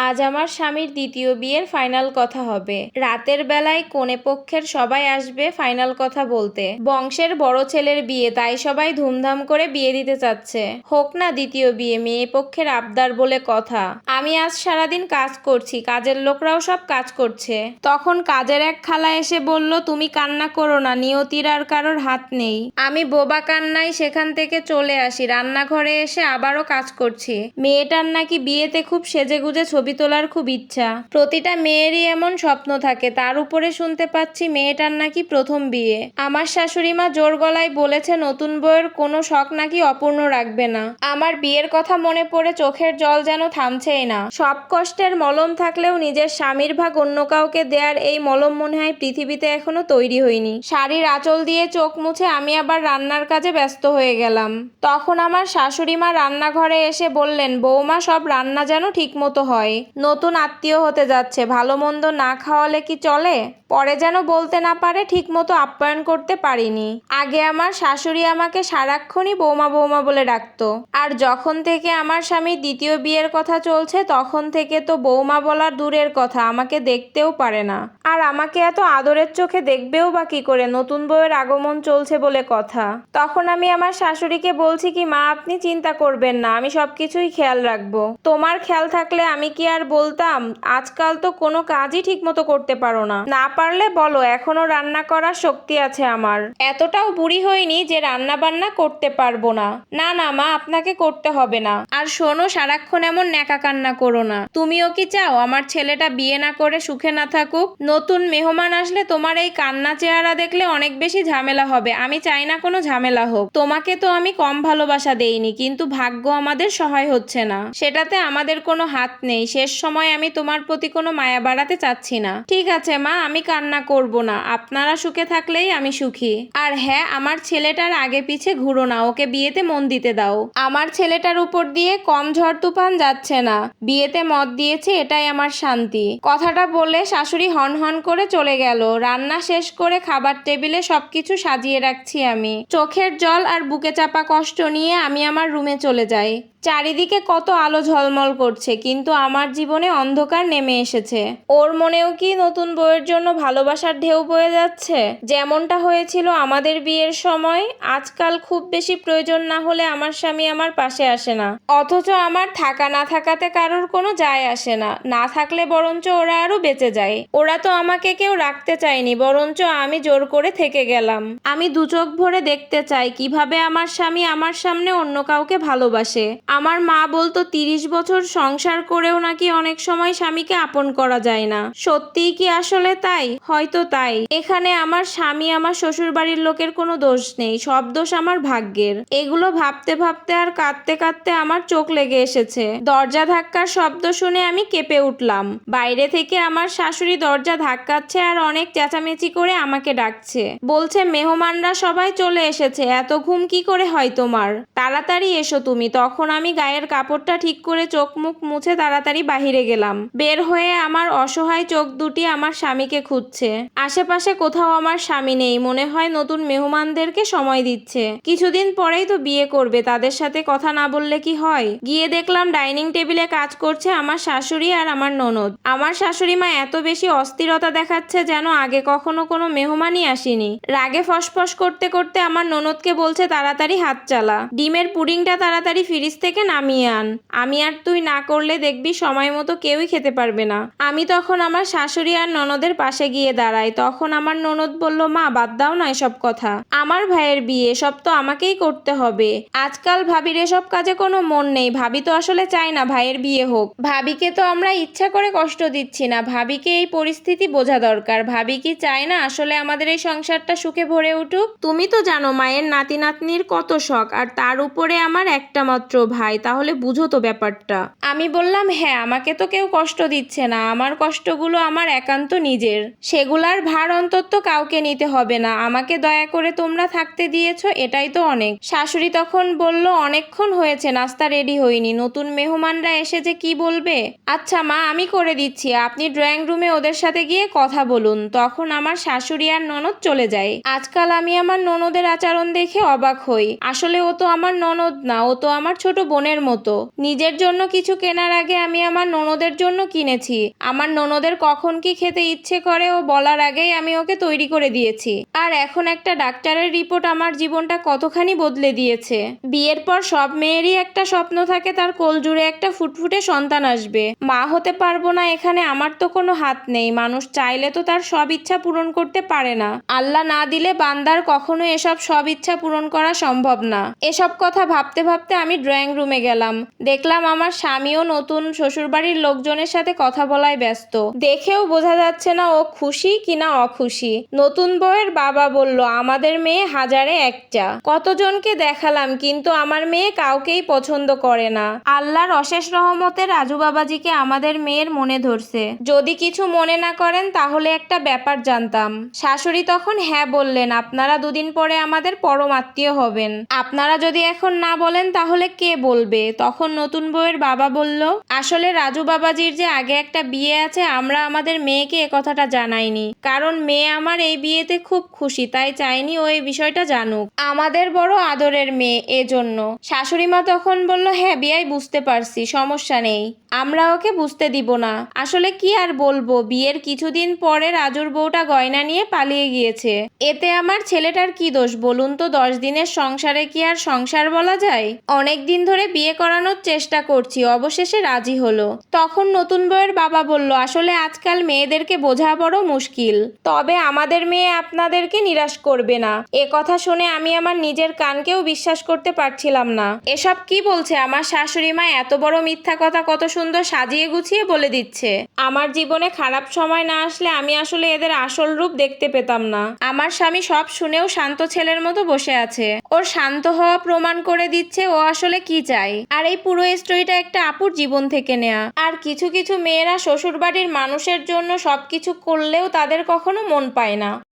আজ আমার স্বামীর দ্বিতীয় বিয়ের ফাইনাল কথা হবে। রাতের বেলায় কনে পক্ষের সবাই আসবে ফাইনাল কথা বলতে। বংশের বড় ছেলের বিয়ে, তাই সবাই ধুমধাম করে বিয়ে দিতে চাচ্ছে। হোক না দ্বিতীয় বিয়ে, মেয়ে পক্ষের আবদার বলে কথা। আমি আজ সারাদিন কাজ করছি, কাজের লোকরাও সব কাজ করছে। তখন কাজের এক খালা এসে বলল, তুমি কান্না করো না, নিয়তির আর কারোর হাত নেই। আমি বোবা কান্নায় সেখান থেকে চলে আসি। রান্নাঘরে এসে আবারও কাজ করছি। মেয়েটার নাকি বিয়েতে খুব সেজেগুজে ছবি তোলার খুব ইচ্ছা। প্রতিটা মেয়েরই এমন স্বপ্ন থাকে। তার উপরে শুনতে পাচ্ছি মেয়েটার নাকি প্রথম বিয়ে। আমার শাশুড়ি মা জোর গলায় বলেছে নতুন বউয়ের কোনো শখ নাকি অপূর্ণ রাখবে না। আমার বিয়ের কথা মনে পড়ে চোখের জল যেন থামছেই না। সব কষ্টের মলম থাকলেও নিজের স্বামীর ভাগ অন্য কাউকে দেয়ার এই মলম মনে হয় পৃথিবীতে এখনো তৈরি হয়নি। শাড়ির আঁচল দিয়ে চোখ মুছে আমি আবার রান্নার কাজে ব্যস্ত হয়ে গেলাম। তখন আমার শাশুড়ি মা রান্নাঘরে এসে বললেন, বৌমা সব রান্না যেন ঠিক মতো হয়। নতুন আত্মীয় হতে যাচ্ছে, ভালো মন্দ না খাওয়ালে কি চলে? পরে যেন বলতে না পারে ঠিক মতো আপ্যায়ন করতে পারিনি। আগে আমার শাশুড়ি আমাকে সারাক্ষণই বৌমা বৌমা বলে ডাকতো। আর যখন থেকে আমার স্বামীর দ্বিতীয় বিয়ের কথা চলছে তখন থেকে তো বৌমা বলার দূরের কথা, আমাকে দেখতেও পারে না। আর আমাকে এত আদরের চোখে দেখবেও বা কি করে, নতুন বউয়ের আগমন চলছে বলে কথা। তখন আমি আমার শাশুড়িকে বলছি কি, মা আপনি চিন্তা করবেন না, আমি সবকিছুই খেয়াল রাখবো। তোমার খেয়াল থাকলে আমি কি আর বলতাম? আজকাল তো কোনো কাজই ঠিক মতো করতে পারো না। না পারলে বলো, এখনো রান্না করার শক্তি আছে আমার। এতটাও বুড়ি হয়নি যে রান্না বান্না করতে পারবো না। না না মা, আপনাকে করতে হবে না। আর শোনো, সারাক্ষণ এমন ন্যাকা কান্না করো না। তুমিও কি চাও আমার ছেলেটা বিয়ে না করে সুখে না থাকুক? নতুন মেহমান আসলে তোমার এই কান্না চেহারা দেখলে অনেক বেশি ঝামেলা হবে। আমি চাই না কোনো ঝামেলা হোক। তোমাকে তো আমি কম ভালোবাসা দেইনি, কিন্তু ভাগ্য আমাদের সহায় হচ্ছে না, সেটাতে আমাদের কোনো হাত নেই। শেষ সময় আমি তোমার প্রতি কোনো মায়া বাড়াতে চাচ্ছি না। ঠিক আছে মা, আমি কান্না করব না। আপনারা সুখে থাকলেই আমি সুখী। আর হ্যাঁ, আমার ছেলেটার আগে পিছে ঘুরো না, ওকে বিয়েতে মন দিতে দাও। আমার ছেলেটার উপর দিয়ে কম ঝড় তুফান যাচ্ছে না। বিয়েতে মত দিয়েছে, এটাই আমার শান্তি। কথাটা বলে শাশুড়ি হন হন করে চলে গেল। রান্না শেষ করে খাবার টেবিলে সবকিছু সাজিয়ে রাখছি আমি। চোখের জল আর বুকে চাপা কষ্ট নিয়ে আমি আমার রুমে চলে যাই। চারিদিকে কত আলো ঝলমল করছে, কিন্তু আমার জীবনে অন্ধকার নেমে এসেছে। ওর মনেও কি নতুন বউয়ের জন্য ভালোবাসার ঢেউ বয়ে যাচ্ছে, যেমনটা হয়েছিল আমাদের বিয়ের সময়? আজকাল খুব বেশি প্রয়োজন না হলে আমার স্বামী আমার পাশে আসে না, অথচ আমার থাকা না থাকাতে কারোর কোনো যায় আসে না। না থাকলে বরঞ্চ ওরা আরো বেঁচে যায়। ওরা তো আমাকে কেউ রাখতে চায়নি, বরঞ্চ আমি জোর করে থেকে গেলাম। আমি দু চোখ ভরে দেখতে চাই কিভাবে আমার স্বামী আমার সামনে অন্য কাউকে ভালোবাসে। আমার মা বলতো 30 বছর সংসার করেও নাকি অনেক সময় স্বামীকে আপন করা যায় না। সত্যিই কি আসলে তাই? হয়তো তাই। এখানে আমার স্বামী আমার শ্বশুর বাড়ির লোকের কোনো দোষ নেই, সব দোষ আমার ভাগ্যের। এগুলো ভাবতে ভাবতে আর কাঁদতে কাঁদতে আমার চোখ লেগে এসেছে। দরজা ধাক্কার শব্দ শুনে আমি কেঁপে উঠলাম। বাইরে থেকে আমার শাশুড়ি দরজা ধাক্কাচ্ছে আর অনেক চেঁচামেচি করে আমাকে ডাকছে। বলছে, মেহমানরা সবাই চলে এসেছে, এত ঘুম কি করে হয় তোমার? তাড়াতাড়ি এসো তুমি। তখন আমি গায়ের কাপড়টা ঠিক করে চোখ মুখ মুছে তাড়াতাড়ি বাহিরে গেলাম। বের হয়ে আমার অসহায় চোখ দুটি আমার স্বামীকে খুঁজছে। আশেপাশে কোথাও আমার স্বামী নেই, মনে হয় নতুন মেহমানদেরকে সময় দিচ্ছে। কিছুদিন পরেই তো বিয়ে করবে, তাদের সাথে কথা না বললে কি হয়? গিয়ে দেখলাম ডাইনিং টেবিলে কাজ করছে আমার শাশুড়ি আর আমার ননদ। আমার শাশুড়ি মা এত বেশি অস্থিরতা দেখাচ্ছে যেন আগে কখনো কোনো মেহমানই আসেনি। রাগে ফসফস করতে করতে আমার ননদকে বলছে, তাড়াতাড়ি হাত চালা, ডিমের পুডিংটা তাড়াতাড়ি ফ্রিজ থেকে নামিয়ে আন। আমি আর তুই না করলে দেখবি সময় মতো কেউই খেতে পারবে না। আমি তখন আমার শাশুড়ি আর ননদের পাশে গিয়ে দাঁড়াই। তখন আমার ননদ বলল, মা বাদ দাও না এসব কথা, আমার ভাইয়ের বিয়ে, সব তো আমাকেই করতে হবে। আজকাল ভাবির এসব কাজে কোনো মন নেই। ভাবি তো আসলে চায় না ভাইয়ের বিয়ে হোক। ভাবিকে তো আমরা ইচ্ছা করে কষ্ট দিচ্ছি না, ভাবিকে এই পরিস্থিতি বোঝা দরকার। ভাবি কি চায় না আসলে আমাদের এই সংসারটা সুখে ভরে উঠুক? তুমি তো জানো মায়ের নাতি নাতনির কত শখ, আর তার উপরে আমার একটা মাত্র ভাই, তাহলে বুঝো তো ব্যাপারটা। আমি বললাম, হ্যাঁ, আমাকে তো কেউ কষ্ট দিচ্ছে না, আমার কষ্টগুলো আমার একান্ত নিজের, সেগুলার ভার অন্তত কাউকে নিতে হবে না। আমাকে দয়া করে তোমরা থাকতে দিয়েছো, এটাই তো অনেক। শাশুড়ি তখন বলল, অনেকক্ষণ হয়েছে, নাস্তা রেডি হয়নি, নতুন মেহমানরা এসে যে কি বলবে। আচ্ছা মা, আমি করে দিচ্ছি, আপনি ড্রয়িং রুমে ওদের সাথে গিয়ে কথা বলুন। তখন আমার শাশুড়ি আর ননদ চলে যায়। আজকাল আমি আমার ননদের আচরণ দেখে অবাক হই। আসলে ও তো আমার ননদ না, ও তো আমার ছোট বোনের মতো। নিজের জন্য কিছু কেনার আগে আমি আমার ননদের জন্য কিনেছি। আমার ননদের কখন কি খেতে ইচ্ছে করে ও বলার আগেই আমি ওকে তৈরি করে দিয়েছি। আর এখন একটা ডাক্তারের রিপোর্ট আমার জীবনটা কতখানি বদলে দিয়েছে। বিয়ের পর সব মেয়েরই একটা স্বপ্ন থাকে তার কোল জুড়ে একটা ফুটফুটে সন্তান আসবে। মা হতে পারবো না এখানে আমার তো কোনো হাত নেই। মানুষ চাইলে তো তার সব ইচ্ছা পূরণ করতে পারে না। আল্লাহ না দিলে বান্দার কখনো এসব সব ইচ্ছা পূরণ করা সম্ভব না। এসব কথা ভাবতে ভাবতে আমি ড্রয়িং রুমে গেলাম। দেখলাম আমার স্বামীও নতুন শ্বশুরবাড়ির লোকজনের সাথে কথা বলায় ব্যস্ত। দেখেও বোঝা যাচ্ছে না ও খুশি কিনা অখুশি। নতুন বউয়ের বাবা বলল, আমাদের মেয়ে হাজারে একটা। কতজনকে দেখালাম কিন্তু আমার মেয়ে কাউকেই পছন্দ করে না। আল্লাহর অশেষ রহমতে রাজু বাবাজিকে আমাদের মেয়ের মনে ধরছে। যদি কিছু মনে না করেন তাহলে একটা ব্যাপার জানতাম। শাশুড়ি তখন হ্যাঁ বললেন, আপনারা দুদিন পরে আমাদের পরম আত্মীয় হবেন। আপনারা যদি এখন না বলেন তাহলে কে বলবে? তখন নতুন বউয়ের বাবা বলল, আসলে রাজু বাবাজির যে আগে একটা বিয়ে আছে আমরা আমাদের মেয়েকে কথাটা জানাইনি। কারণ মেয়ে আমার এই বিয়েতে খুব খুশি, তাই চাইনি ও এই বিষয়টা জানুক। আমাদের বড় আদরের মেয়ে, এজন্য। শাশুড়ি মা তখন বলল, হ্যাঁ বিয়াই বুঝতে পারছি, সমস্যা নেই, আমরা ওকে বুঝতে দিব না। আসলে কি আর বলবো, বিয়ের কিছুদিন পরে রাজুর বউটা গয়না নিয়ে পালিয়ে গিয়েছে। এতে আমার ছেলেটার কি দোষ বলুন তো? 10 দিনের সংসারে কি আর সংসার বলা যায়? অনেক দিন ধরে বিয়ে করানোর চেষ্টা করছি, অবশেষে রাজি হলো। তখন নতুন বউয়ের বাবা বলল, আসলে আজকাল মেয়েদেরকে বোঝা বড় মুশকিল, তবে আমাদের মেয়ে আপনাদেরকে নিরাশ করবে না। এ কথা শুনে আমি আমার নিজের কানকেও বিশ্বাস করতে পারছিলাম না। এসব কি বলছে আমার শাশুড়ি মা? এত বড় মিথ্যা কথা কত সুন্দর সাজিয়ে গুছিয়ে বলে দিচ্ছে। আমার জীবনে খারাপ সময় না আসলে আমি আসলে এদের আসল রূপ দেখতে পেতাম না। আমার স্বামী সব শুনেও শান্ত ছেলের মতো বসে আছে। ওর শান্ত হওয়া প্রমাণ করে দিচ্ছে ও আসলে কি চায়। আর এই পুরো স্টোরিটা একটা আপুর জীবন থেকে নেয়া। আর কিছু কিছু মেয়েরা শ্বশুরবাড়ির মানুষের জন্য সবকিছু করলেও তাদের কখনো মন পায় না।